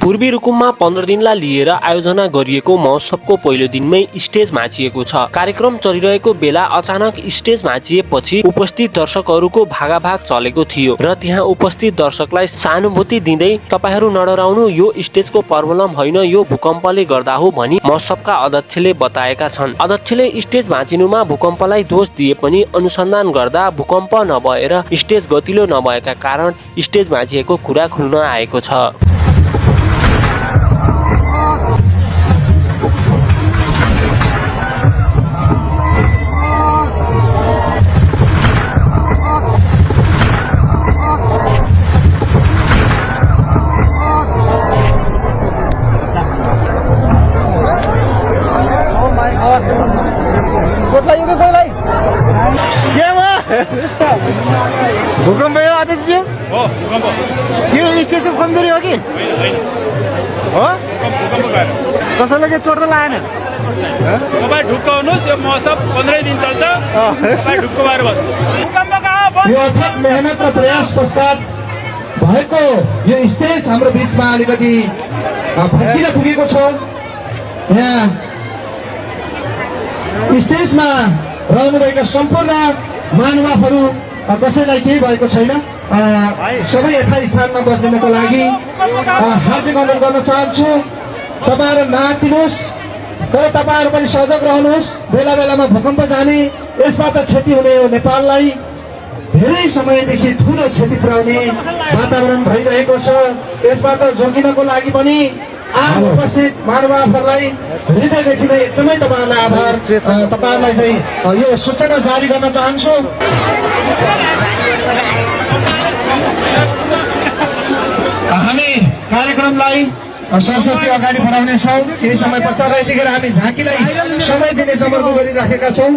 पूर्वी रुकुममा 15 दिनलाई लिएर आयोजना गरिएको महोत्सवको पहिलो दिनमै स्टेज भाँचिएको छ। कार्यक्रम चलिरहेको बेला अचानक स्टेज भाँचिएपछि उपस्थित दर्शकहरूको भागाभाग चलेको थियो र त्यहाँ उपस्थित दर्शकलाई सहानुभूति दिँदै तपाईहरू नडराउनु, यो स्टेजको प्रब्लम होइन, यो भूकम्पले गर्दा हो भनी महोत्सवका अध्यक्षले बताएका छन्। अध्यक्षले स्टेज भाँचिनुमा भूकम्पलाई दोष दिए पनि अनुसन्धान गर्दा भूकम्प नभएर स्टेज गतिलो नभएका कारण स्टेज भाँचिएको कुरा खुल्न आएको छ। भूकंप हो अध्यक्ष हो भूकंप यो स्टेजको कमजोरी हो कि हो कसैलाई के चोट त लागेन तपाईँ ढुक्क हुनुहोस्। यो महोत्सव 15 दिन चल्छ। तपाईँ ढुक्क भएर बस्नुहोस्। यो अथक मेहनत र प्रयास पश्चात भएको यो स्टेज हाम्रो बिचमा अलिकति फर्किन पुगेको छ। यहाँ स्टेजमा रहनुभएका सम्पूर्ण महानुभावहरू कसैलाई केही भएको छैन। सबै यथास्थानमा बस्दिनको लागि हार्दिक अनुरोध गर्न चाहन्छु। तपाईँहरू नआत्तिनुहोस् तर तपाईँहरू पनि सजग रहनुहोस्। बेला बेलामा भूकम्प जाने, यसबाट क्षति हुने हो नेपाललाई धेरै समयदेखि ठुलो क्षति पुर्याउने वातावरण भइरहेको छ। यसबाट जोगिनको लागि पनि उपस्थित महानुभावहरूलाई हृदयदेखि नै एकदमै तपाईँहरूलाई आभार। तपाईँहरूलाई चाहिँ यो सूचना जारी गर्न चाहन्छु। हामी कार्यक्रमलाई सरस्वती अगाडि बढाउनेछौँ। केही समय पश्चात यतिखेर हामी झाँकीलाई समय दिने जमर्को गरिराखेका छौँ।